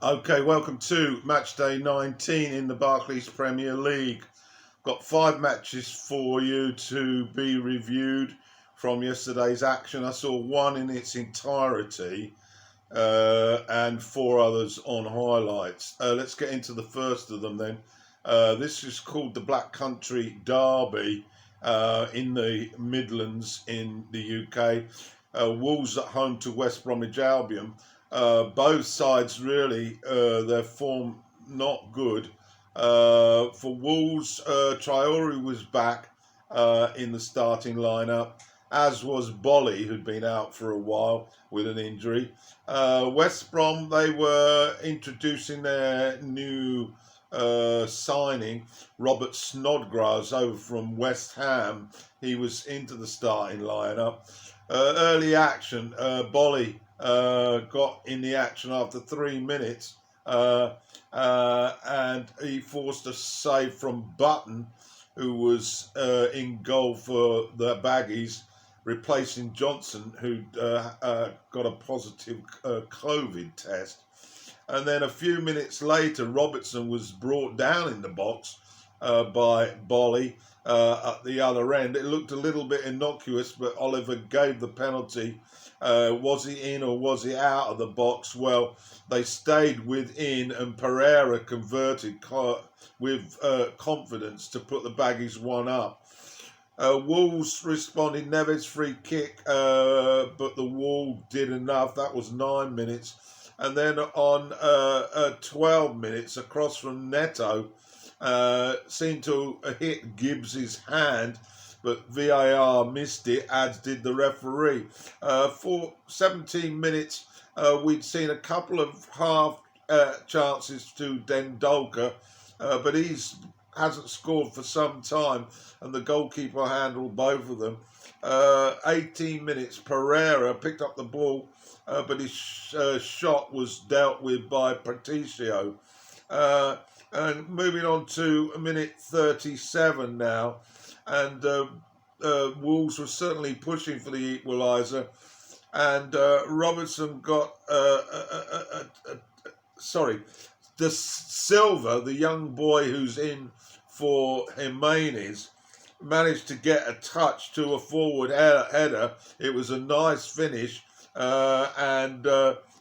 Okay, welcome to Matchday 19 in the Barclays Premier League. Got 5 matches for you to be reviewed from yesterday's action. I saw one in its entirety and 4 others on highlights. Let's get into the first of them then. This is called the Black Country Derby in the Midlands in the UK. Wolves at home to West Bromwich Albion. Both sides really, their form not good. For Wolves, Traore was back in the starting lineup, as was Bolly, who'd been out for a while with an injury. West Brom, they were introducing their new signing, Robert Snodgrass, over from West Ham. He was into the starting lineup. Early action, Bolly got in the action after 3 minutes, and he forced a save from Button, who was in goal for the Baggies, replacing Johnson, who got a positive COVID test. And then a few minutes later, Robertson was brought down in the box by Bolly at the other end. It looked a little bit innocuous, but Oliver gave the penalty. Was he in or was he out of the box? Well, they stayed within, and Pereira converted with confidence to put the Baggies 1-up. Wolves responded, Neves free kick, but the Wall did enough. That was 9 minutes. And then on 12 minutes, across from Neto, seemed to hit Gibbs's hand, but VAR missed it, as did the referee. For 17 minutes, we'd seen a couple of half chances to Dendolka, but he hasn't scored for some time, and the goalkeeper handled both of them. 18 minutes, Pereira picked up the ball, but his shot was dealt with by Patricio. And moving on to minute 37 now, and Wolves were certainly pushing for the equaliser, and Robertson got the Silva, the young boy who's in for Jimenez, managed to get a touch to a forward header. It was a nice finish, and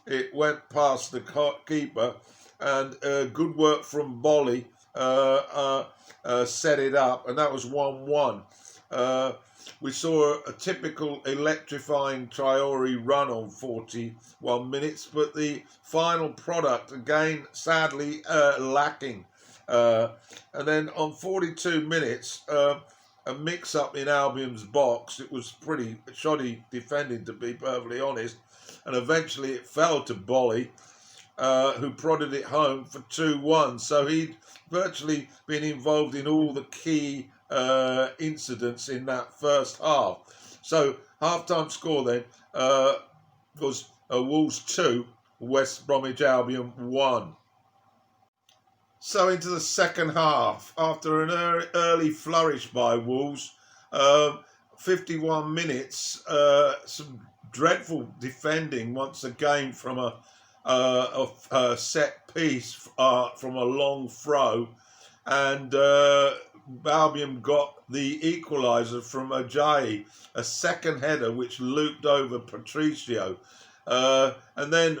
it went past the keeper, and good work from Bolly set it up, and that was 1-1. We saw a typical electrifying Traore run on 41 minutes, but the final product, again, sadly lacking. And then on 42 minutes, a mix-up in Albion's box. It was pretty shoddy defending, to be perfectly honest, and eventually it fell to Bolly, who prodded it home for 2-1. So he'd virtually been involved in all the key incidents in that first half. So half-time score then was Wolves 2, West Bromwich Albion 1. So into the second half, after an early flourish by Wolves, 51 minutes, some dreadful defending once again from a set piece from a long throw, and Albion got the equaliser from Ajayi, a second header which looped over Patricio, and then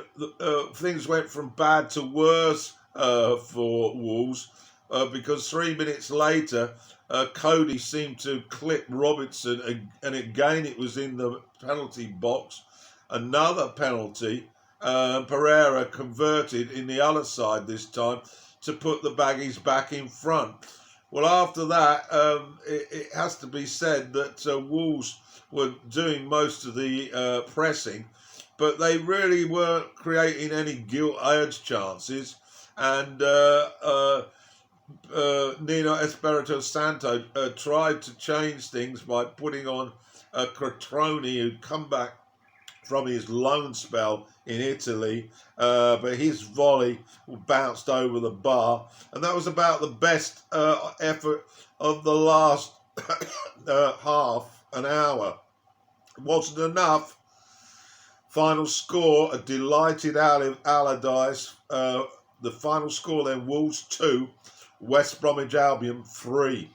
things went from bad to worse for Wolves, because 3 minutes later Cody seemed to clip Robertson, and again it was in the penalty box. Another penalty, Pereira converted in the other side this time to put the Baggies back in front. Well, after that, it has to be said that Wolves were doing most of the pressing, but they really weren't creating any gilt-edged chances. And Nino Espirito Santo tried to change things by putting on Crotone, who'd come back from his loan spell in Italy, but his volley bounced over the bar, and that was about the best effort of the last half an hour. It wasn't enough Final score, a delighted Allardyce. The final score then, Wolves 2, West Bromwich Albion 3.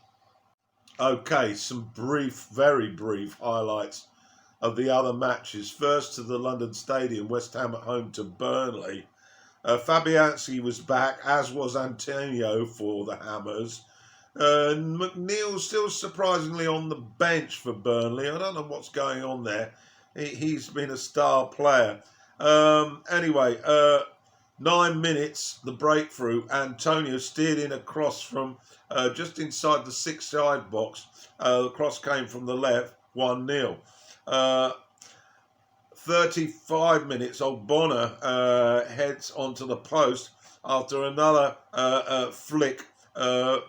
Okay, some brief, very brief highlights of the other matches. First to the London Stadium, West Ham at home to Burnley. Fabianski was back, as was Antonio for the Hammers. McNeil still surprisingly on the bench for Burnley. I don't know what's going on there. He's been a star player. Anyway, 9 minutes, the breakthrough. Antonio steered in a cross from just inside the 6-yard box. The cross came from the left, 1-0. 35 minutes, old Bonner heads onto the post after another flick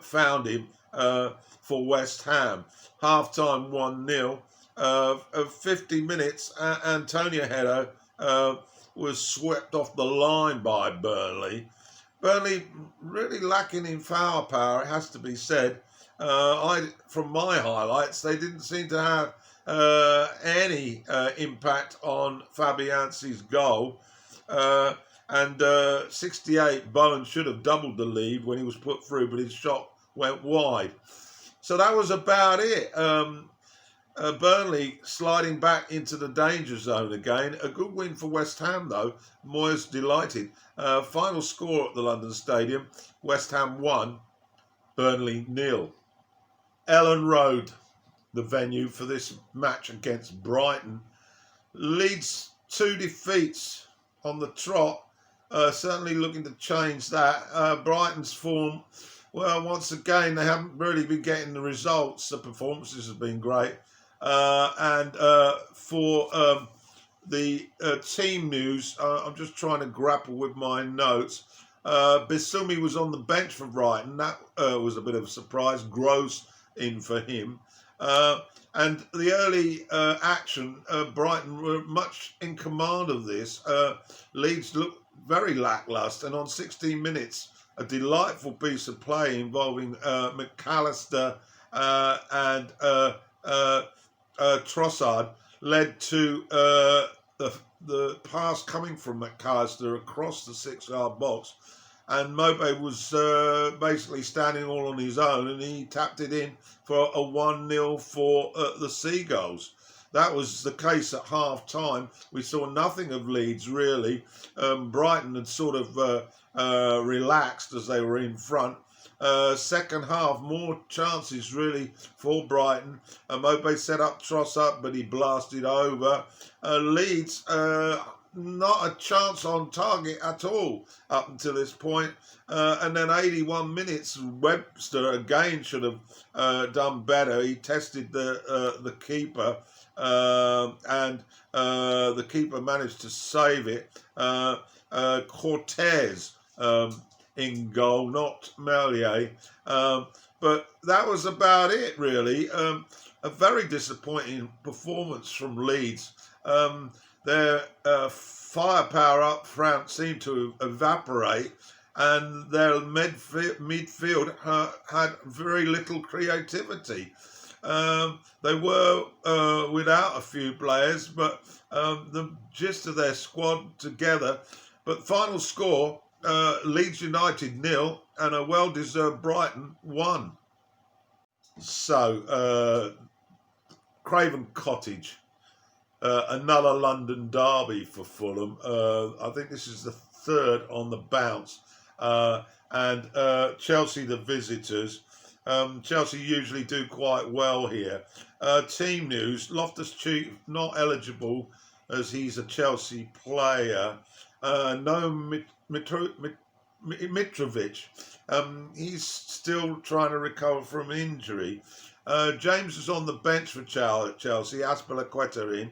found him for West Ham. Half-time 1-0. 50 minutes, Antonio header was swept off the line by Burnley. Burnley really lacking in firepower, it has to be said. From my highlights, they didn't seem to have any impact on Fabianski's goal. And 68, Bowen should have doubled the lead when he was put through, but his shot went wide. So that was about it. Burnley sliding back into the danger zone again. A good win for West Ham, though. Moyes delighted. Final score at the London Stadium, West Ham 1, Burnley 0. Ellen Road, the venue for this match against Brighton. Leeds 2 defeats on the trot. Certainly looking to change that. Brighton's form, well, once again, they haven't really been getting the results. The performances have been great. And for the team news, I'm just trying to grapple with my notes. Bissoumi was on the bench for Brighton. That was a bit of a surprise. Gross in for him. And the early action, Brighton were much in command of this. Leeds looked very lacklustre, and on 16 minutes, a delightful piece of play involving McAllister and Trossard led to the pass coming from McAllister across the 6-yard box, and Mope was basically standing all on his own, and he tapped it in for a 1-0 for the Seagulls. That was the case at half-time. We saw nothing of Leeds, really. Brighton had sort of relaxed as they were in front. Second half, more chances really for Brighton. Mope set up Trossard, but he blasted over. Leeds, not a chance on target at all up until this point. And then 81 minutes, Webster again should have done better. He tested the keeper, and the keeper managed to save it. Cortez in goal, not Melier. But that was about it, really. A very disappointing performance from Leeds. Their firepower up front seemed to evaporate, and their midfield had very little creativity. They were without a few players, but the gist of their squad together. But final score, Leeds United 0 and a well-deserved Brighton 1. So, Craven Cottage, another London derby for Fulham. I think this is the third on the bounce. And Chelsea, the visitors. Chelsea usually do quite well here. Team news, Loftus-Cheek not eligible as he's a Chelsea player. No Mitrovic. He's still trying to recover from injury. James is on the bench for Chelsea. Azpilicueta in.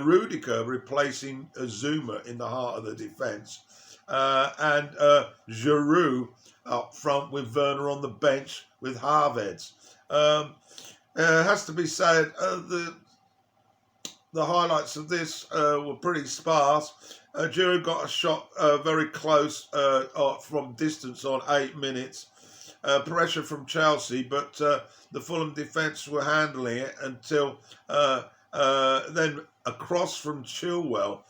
Rudiger replacing Zuma in the heart of the defence. And Giroud up front with Werner on the bench with Havertz. Has to be said, the highlights of this were pretty sparse. Giroud got a shot very close from distance on 8 minutes. Pressure from Chelsea, but the Fulham defence were handling it until then across from Chilwell,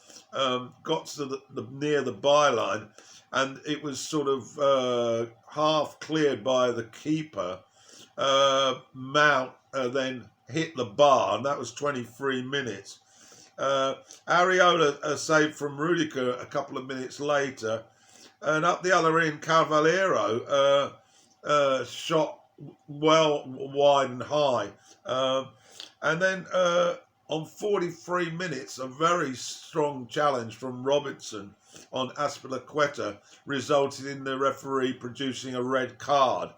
got to near the byline, and it was sort of half cleared by the keeper. Mount then hit the bar, and that was 23 minutes. Areola saved from Rudiger a couple of minutes later, and up the other end, Cavallero shot well wide and high. And then on 43 minutes, a very strong challenge from Robertson on Azpilicueta resulted in the referee producing a red card.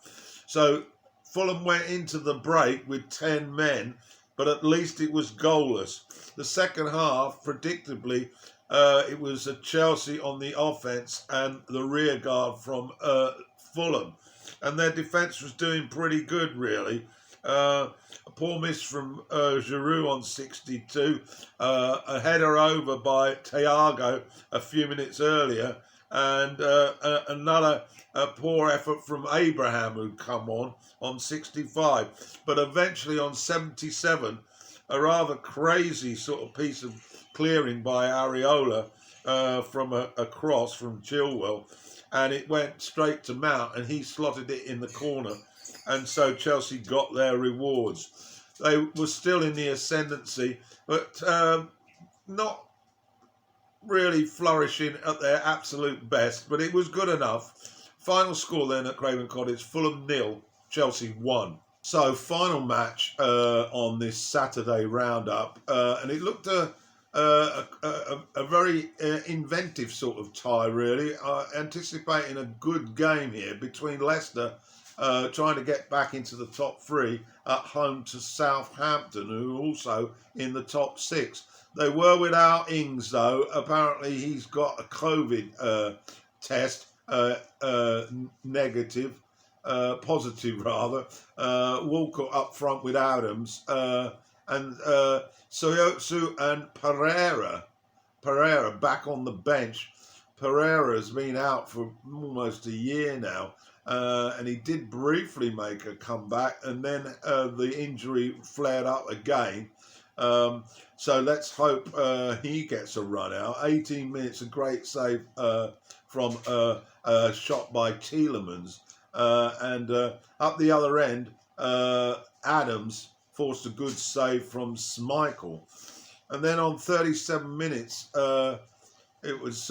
So Fulham went into the break with 10 men, but at least it was goalless. The second half, predictably, it was a Chelsea on the offence and the rear guard from Fulham. And their defence was doing pretty good, really. A poor miss from Giroud on 62, a header over by Thiago a few minutes earlier, and another poor effort from Abraham, who'd come on 65. But eventually on 77, a rather crazy sort of piece of clearing by Areola from a cross from Chilwell, and it went straight to Mount, and he slotted it in the corner. And so Chelsea got their rewards. They were still in the ascendancy, but not really flourishing at their absolute best, but it was good enough. Final score then at Craven Cottage, Fulham 0, Chelsea 1. So final match on this Saturday roundup, and it looked a very inventive sort of tie, really, anticipating a good game here between Leicester trying to get back into the top 3 at home to Southampton, who are also in the top 6. They were without Ings, though. Apparently he's got a COVID test, positive rather. Walcott up front with Adams, and Soyotsu and Pereira back on the bench. Pereira's been out for almost a year now. And he did briefly make a comeback, and then the injury flared up again. So let's hope he gets a run out. 18 minutes, a great save from a shot by Tielemans. And up the other end, Adams forced a good save from Schmeichel. And then on 37 minutes, it was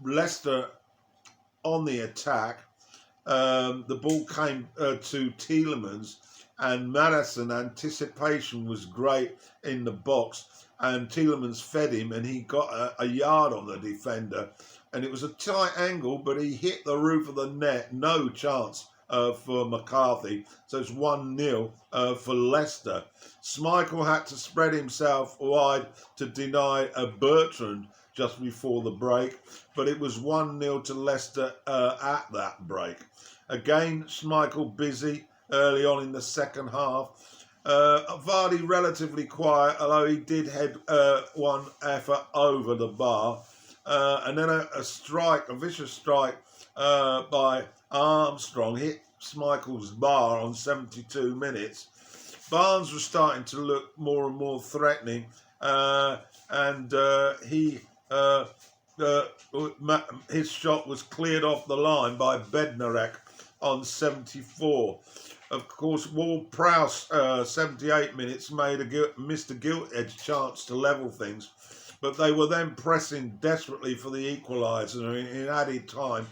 Leicester on the attack. The ball came to Tielemans, and Madison anticipation was great in the box, and Tielemans fed him, and he got a yard on the defender, and it was a tight angle, but he hit the roof of the net. No chance for McCarthy. So it's 1-0 for Leicester. Schmeichel had to spread himself wide to deny Bertrand just before the break, but it was 1-0 to Leicester at that break. Again, Schmeichel busy early on in the second half. Vardy relatively quiet, although he did head one effort over the bar. And then a vicious strike by Armstrong hit Schmeichel's bar on 72 minutes. Barnes was starting to look more and more threatening, and his shot was cleared off the line by Bednarek on 74. Of course, Ward-Prowse, 78 minutes, missed a gilt-edged chance to level things, but they were then pressing desperately for the equaliser in added time.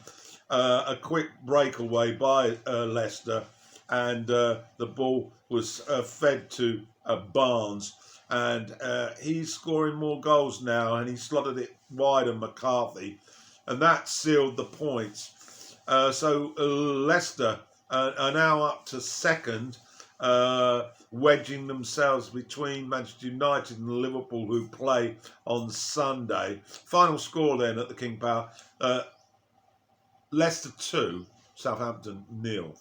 A quick breakaway by Leicester, and the ball was fed to Barnes, and he's scoring more goals now, and he slotted it wide of McCarthy, and that sealed the points. So Leicester are now up to second, wedging themselves between Manchester United and Liverpool, who play on Sunday. Final score then at the King Power, Leicester 2, Southampton 0.